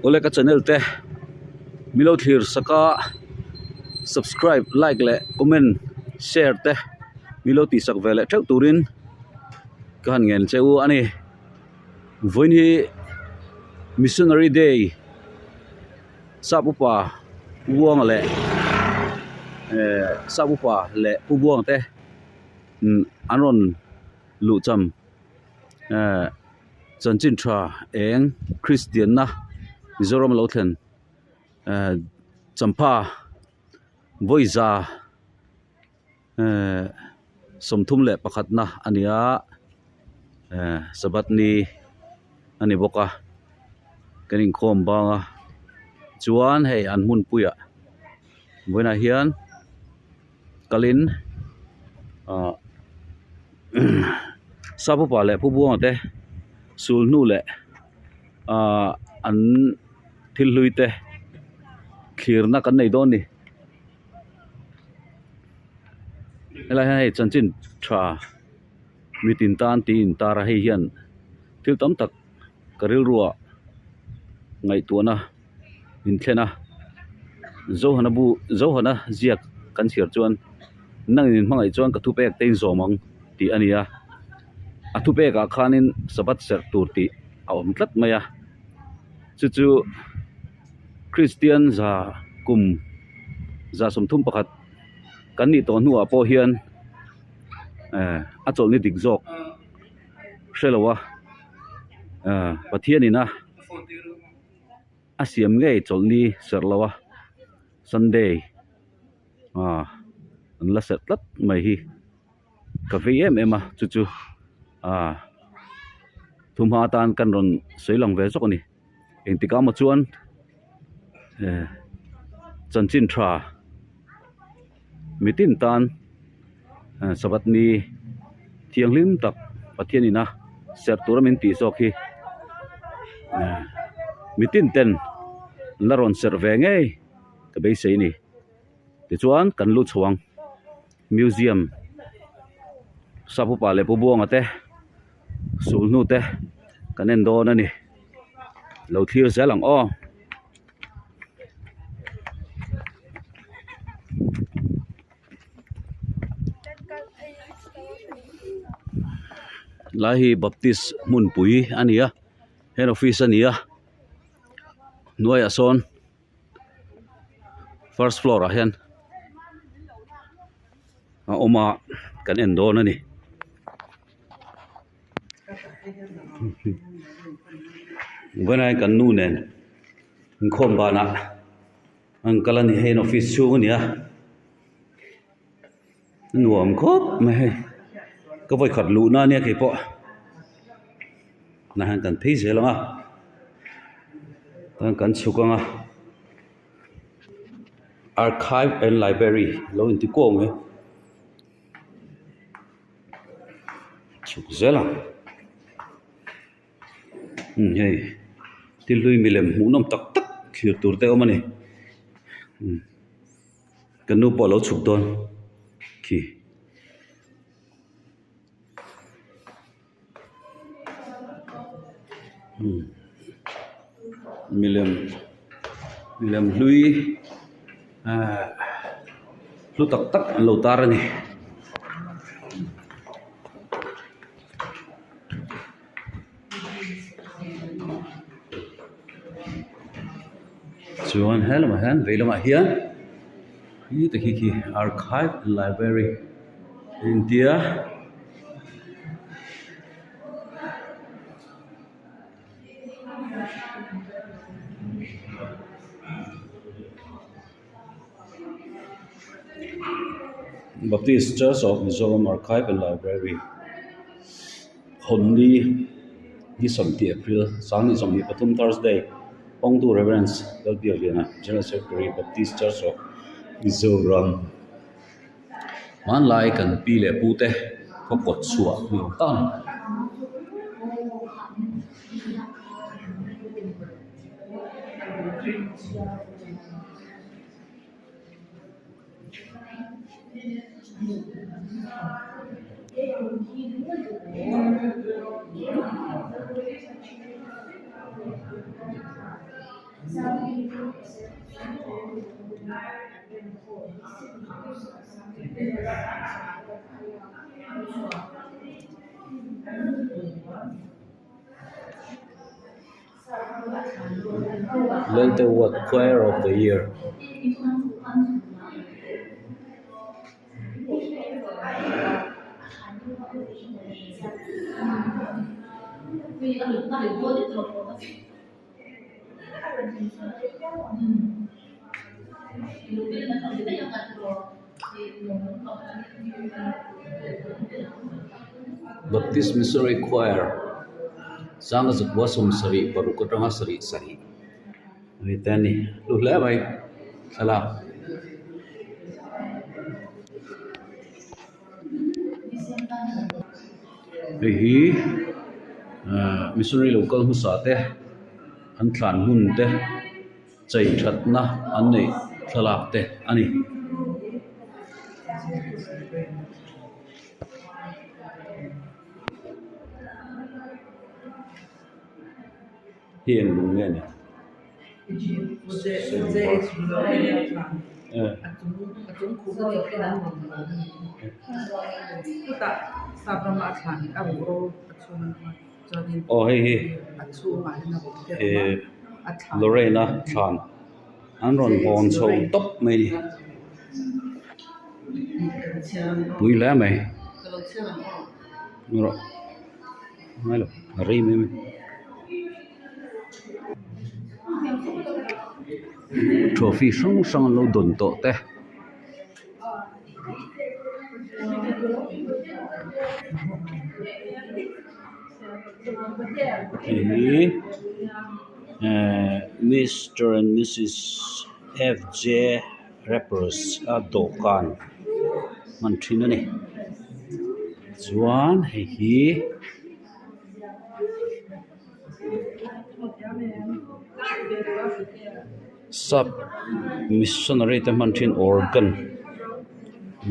ole ka channel te milo thir saka subscribe like le comment share te milo ti sak vele thau turin kan ngel cheu ani voin hi missionary day sapupa buang le sapupa le buang te anon lu cham chanchin tha eng Christian na Mizoram lo thlen champa voiza somthum le pakhat na ania sabat ni ani boka kaning khom banga chuan hei an mun puya voina hian kalin sapupa le pubuang te sul nu le an thil hlui te khirna kan nei don ni ela hei chanchin tha mitin tan tin tara hei hian thil tam tak karil ruwa ngai tuana in thlena zo hana ziak kan chiar chuan nang in hmangai chuan ka thu pek tein zomang ti ania a thu pek a khanin sabat ser tur ti a om tlat maya chu Christian za kum za somthum pakhat kan ni ton huwa po hian a chol ni dik jok hrelowa pathianina asiam nge chol ni serlawa Sunday an la set lat mai hi ka vm ema chu thumha tan kan ron soilang ve zok ni engtika ma chuan chanchin tha mitin tan sabat ni thianglim tak pathianina ser turamin ti sok hi mitin ten laron ser ve nge ka be sei ni ti chuan kan lu chuang museum sapupa le pubuang ate sulnu te kanen don ani lo thir zelang o lahi baptist mun pui ania head office ania nuai ason first floor ahian oma kan endon ani venai kan nu nen khom bana angkalani head office chu ania nuam khop me có voi khật lũ na nia cái po na han kan thấy dễ lắm kan chụp con archive and library lo in ti ko me chụp dễ lắm hey ti lui milem mu nom tak tak khir tur te omani kan nu po lo chụp don ki milem lui lu tak tak lo tar ni chuan helma han veilama hian hi te hi archive library India Baptist Church of Mizoram Archive and Library Honli di somti April sang somni Patum Thursday ong to Reverence Galbiagena General Secretary Baptist Church of Mizoram man lai kan pi le pute ko pot suwa mi tan Later, what choir of the year? Baptist Missouri Choir. Sanga wasum sari parukutranga sari sari. Ritani. Lu le bai. Salah. Hi missionary local husate an thlan mun te chai thatna an nei thalak te ani hiền đúng nghe nè oh hey Lorena thlan an ron bon so top mai ni pui la mai ngoro mai lo ri mai trophy sang sang lo don to te Mr. and Mrs. FJ Rappers Dokan Mantrina ni Juan hi sub missionary te Mantrin organ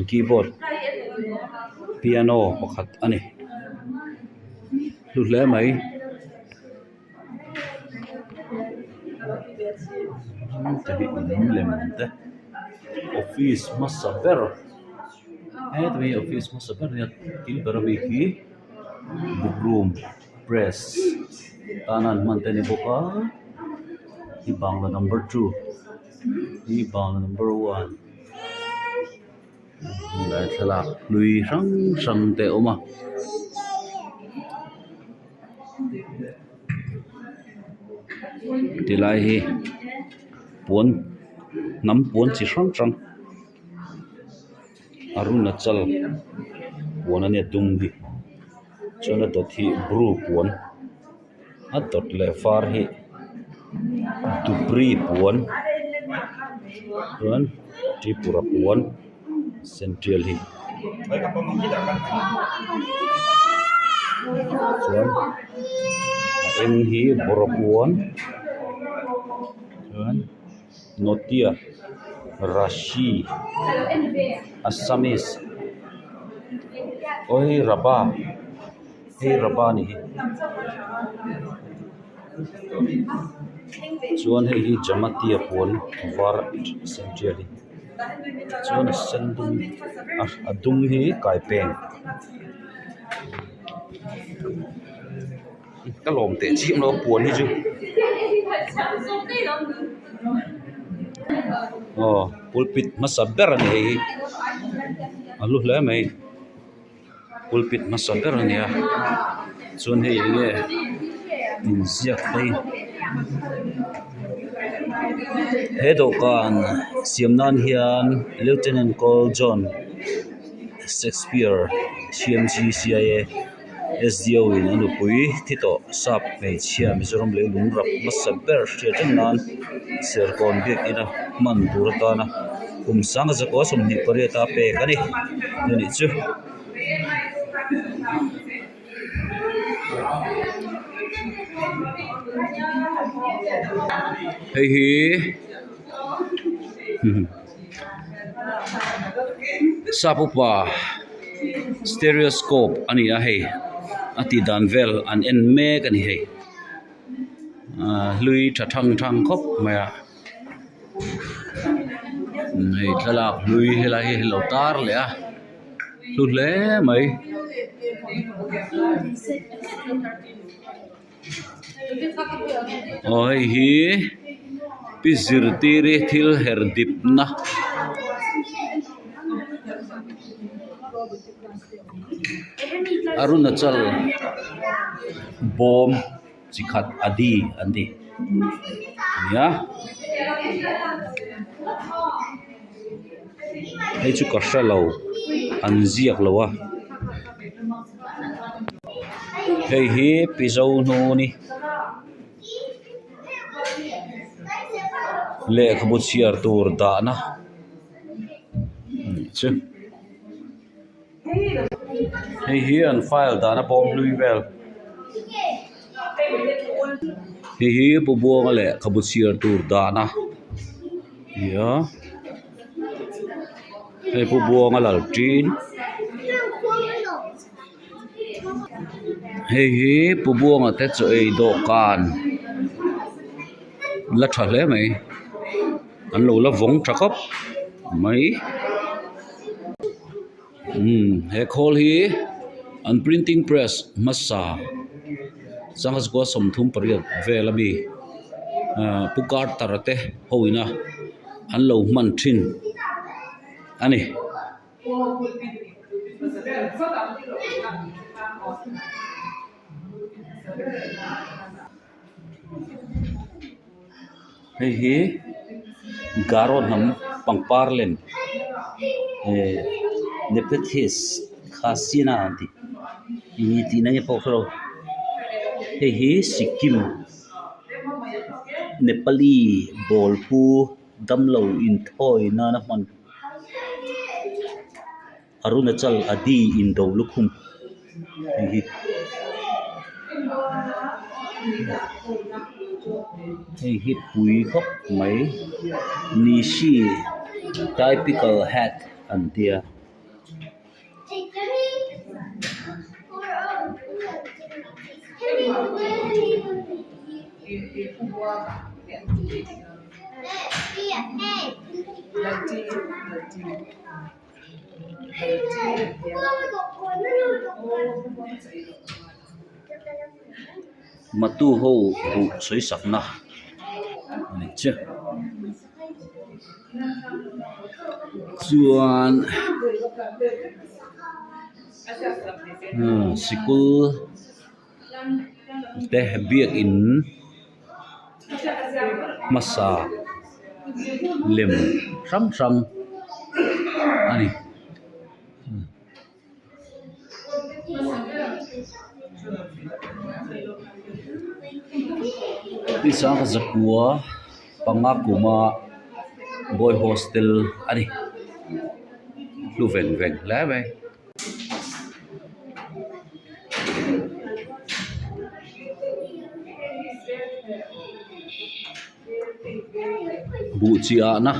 keyboard piano pakhat ani lu le mai office masaber office masaber ya til barabi ki book room press tanan manteni boka hi bangla number 2 hi bangla number 1 lai thala lui sang sang te oma tilai hi puan nam puan chi sang sang arunachal puan ania dung hi chona dot hi bru puan atot le far hi Dupri puan puan Tripura puan Central hi puan en hi Boropuan puan Notia Rashi Assamese oi Rabah ni hi chuan hei hi Jamatia puan var Central hi chuan sendum adung hi Kaipeng kalom te chim lo puan hi chu pulpit masaber ani hei alu hle mai pulpit masaber ani a chuan hei nge in ziak dei hedokan siamnan hian Lieutenant Col John Shakespeare CMG CIA SDO in anupui thito sap mei chia Mizoram le lungrap masaber shetan serkon bek ina man turatana sang zakwa somni pareta pe kani ni chu hei sapupa stereoscope ani a hei ati danvel an en mek ani hei lui tha thang khop maya hei thalak lui hela hi lo tar le a lu hle mai oi hi pizir tiri thil her dip na Arunachal bom chikhat adi andi ya hei chu kasha lo an ziak lo a hei hi pizo nu ni le khabut siar tur da na chu hei hi an file da na bom lui vel hei hi bu buang le khabut siar tur da na ya hei bu buang lal tin hei hi bu buang te chu ei do kan la tha hle mai an lo la vong thakop mai he khol hi an printing press masa sangas go som thum pariat velami pukart tarate hoina an lo man thin ani hei hi garo nam pangparlen nepethis khasina anti ini tinanya pokro hei hi sikkim nepali bolpu damlo in thoi na na man Arunachal adi in do lukhum hei hi pui khop mai nishi typical hat antia matu ho bu soi sakna ani che chuan sikul te biak in masa lem ram ani isa ka zakua pangakuma boy hostel ani lu veng la mai bu chia na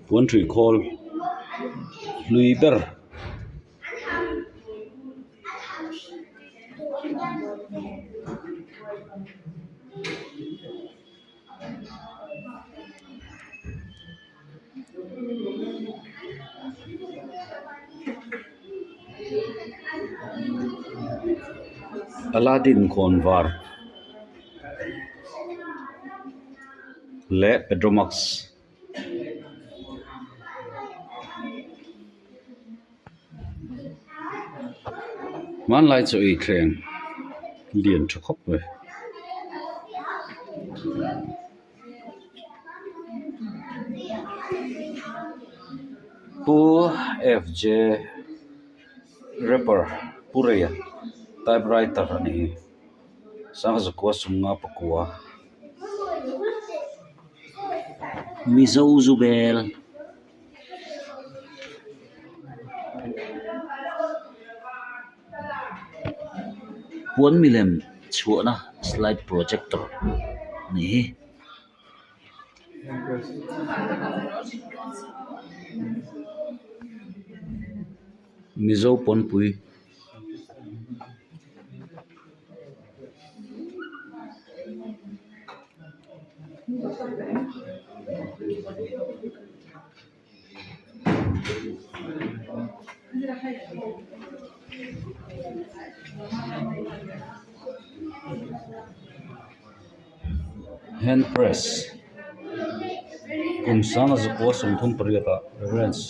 one tree call Louis Ber Aladdin Konvar Le Pedromax man lai cho i thleng lian tha khop ve pu fj rapper pureya typewriter ani sang zakwa sunga pakua Mizo Zubel Puan Milem chuana slide projector ni Mizo Pon Pui hand press kumsang azukwa sumthum pariyata reference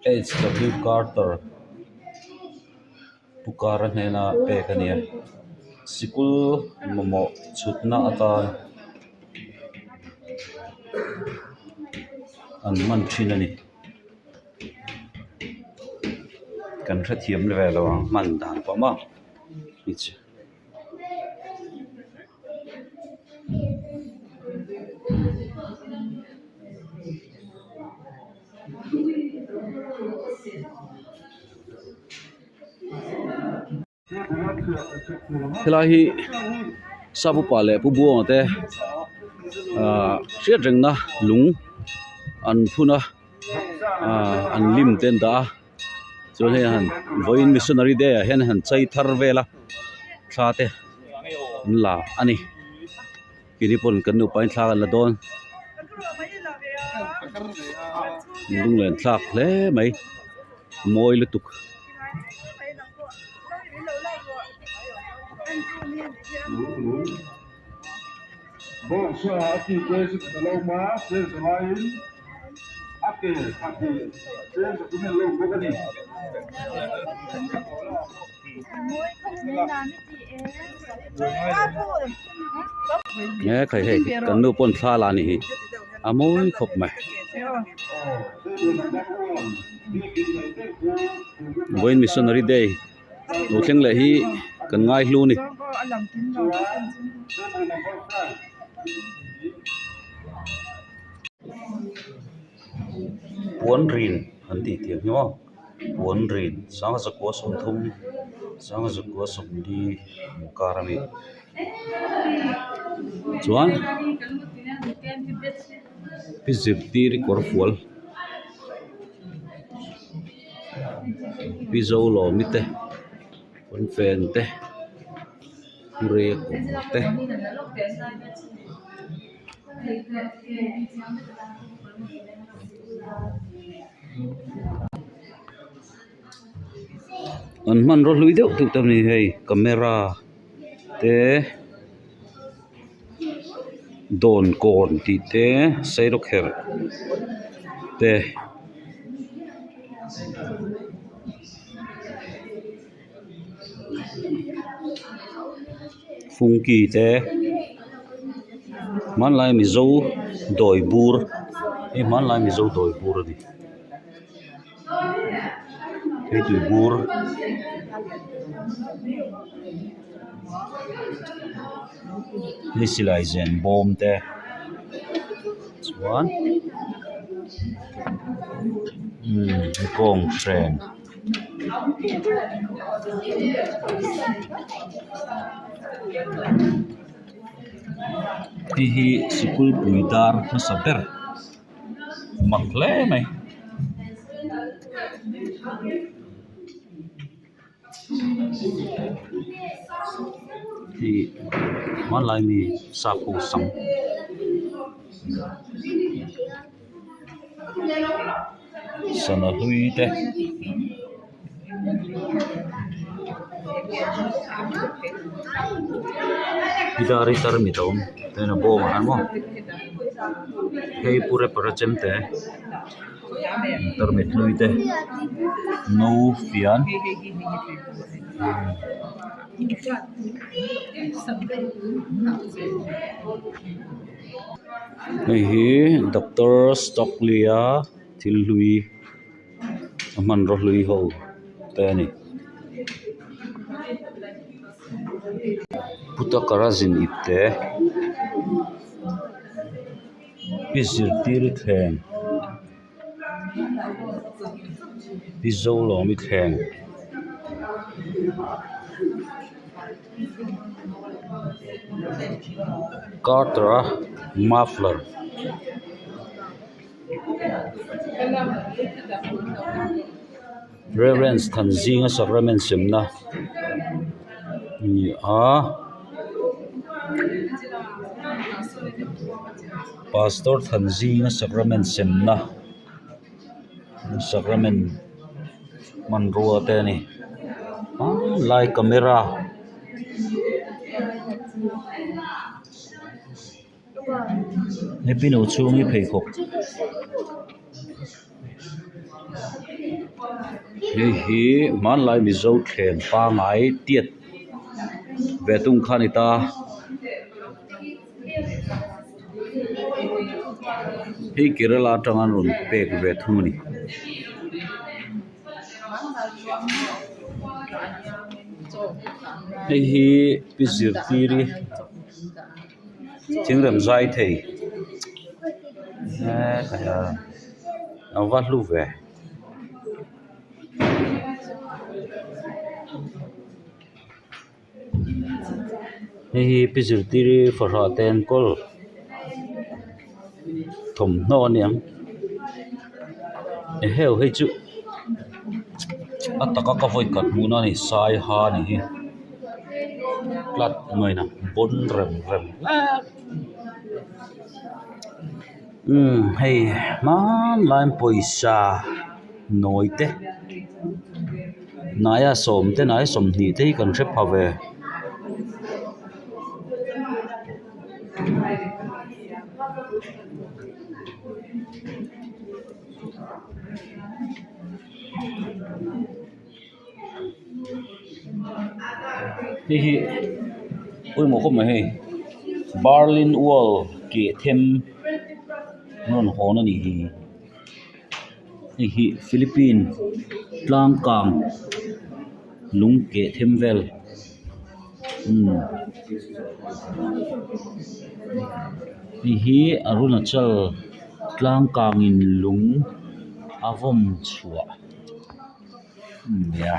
H.W. Carter Pukara nena pekania sikul momo chutna atan an man thinani kan thathiam levelo man dan pama ich Helahi sabu pale pu buang te sia rengna lung an phuna an lim ten da cho he han voin missionary de hen han chai thar vela tha te la ani kini pon kan nu pain thla la don lung len thak le mai moi le tuk Bom, só aqui coisa que falou mais, seja mais aqui, seja como ele logo ali. nghe khai he kan nu pon thla la ni amoi khop mai voin missionary day lo thleng le hi kan ngai hlu ni Puan rin an ti tiang hiwa Puan rin sang sa ko som thum sang sa ko som di karami chuan pizir ti ri kor fual pizo lo mi te kon fen te re ko te an man ro lui deuh tu tam ni hei camera te don kon ti te seiro kher te funky te man lai mi zo doi bur e man lai mi zo doi bur di e doi bur ni silai zen bom te chuan kong tren hi sikul puidar na saber makle mai hi man lai mi sa pu sang sana hui te Hidari tar mi tom te na bo man mo hei pure parachem te tar mi thlui te no fian hi Dr. Stocklia thil lui man ro lui ho te ni puta karazin itte Pisir tiri theng pizo lo mi theng Carter muffler Reverence Thanzinga Sacrament Semna ni Pastor Thanzinga Sacrament Semna Sacrament Manrua te ni lai camera ni pinu chungi phei khop hi man lai mi zo thlem pa ngai tiat vetung khanita hi Kerala tangan run pek vethung ni hi pizir tiri chingrem zai thei kaya awat lu ve hi pizir tiri farha ten kol thom no niang heu hei chu ataka ka voi kat mu na ni sai ha ni hi plat noi na bon rem hei man lain poisa noi te naya som te nai som ni te kan rep ha ve hi ui mo khom hei Berlin Wall ke them non hon ani hi Philippines tlang kang lung ke them vel hi Arunachal tlang kang in lung avom chua ya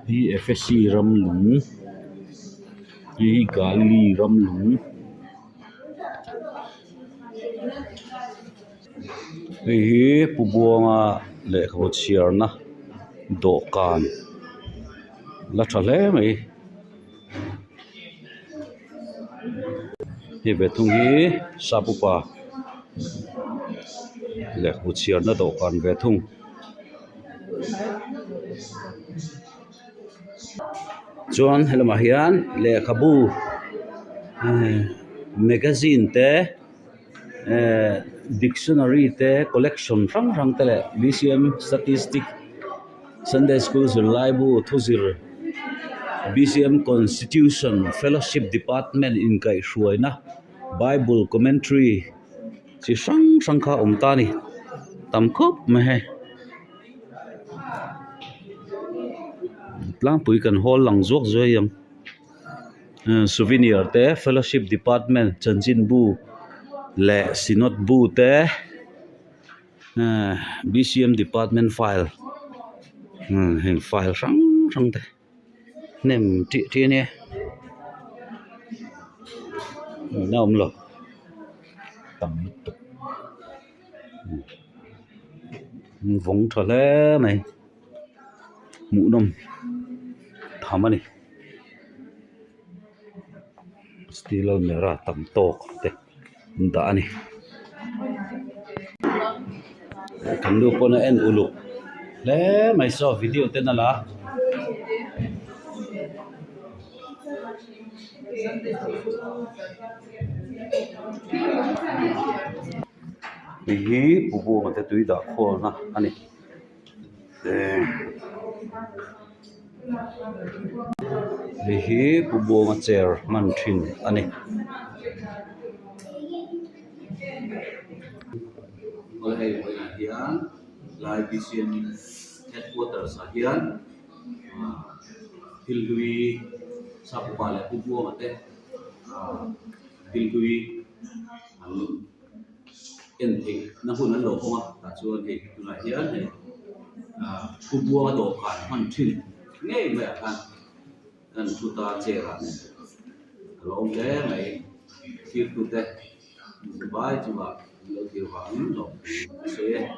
hi FSC ram lung hi Gali ram lung hi pubuanga le kho chiar na do kan la thale mai hi betung hi sapupa le kho chiar na do kan betung chuan helama hian le khabu magazine te dictionary te collection rang tele BCM statistic Sunday School Zirlaibu Thuzir BCM Constitution Fellowship Department in kai hruaina Bible commentary chi sang kha umtani tam khop me he tlang pui kan hol lang zuak zoyam souvenir te Fellowship Department Chanchin bu le Synod bu te BCM Department file hình file rang te nem ti ne naom lo tam tu vong thale mai mu nom thamani steel mera tam tok te da ani kan lu pona en ulu le mai so video te na la hi bubu ma te tui da khol na ani hi bubu ma chair man thin ani ol hei na hian lai BCM headquarters a hian Tilgui sapupale bubu ma te Tilgui in thì nó hun nó không à ta chuan thì lại hiền thì khu bùa đồ cả hoàn chỉnh nghe mẹ anh chúng ta chơi ra long thế này khi tụt thế bài chúng ta lâu kiểu vào những rồi sẽ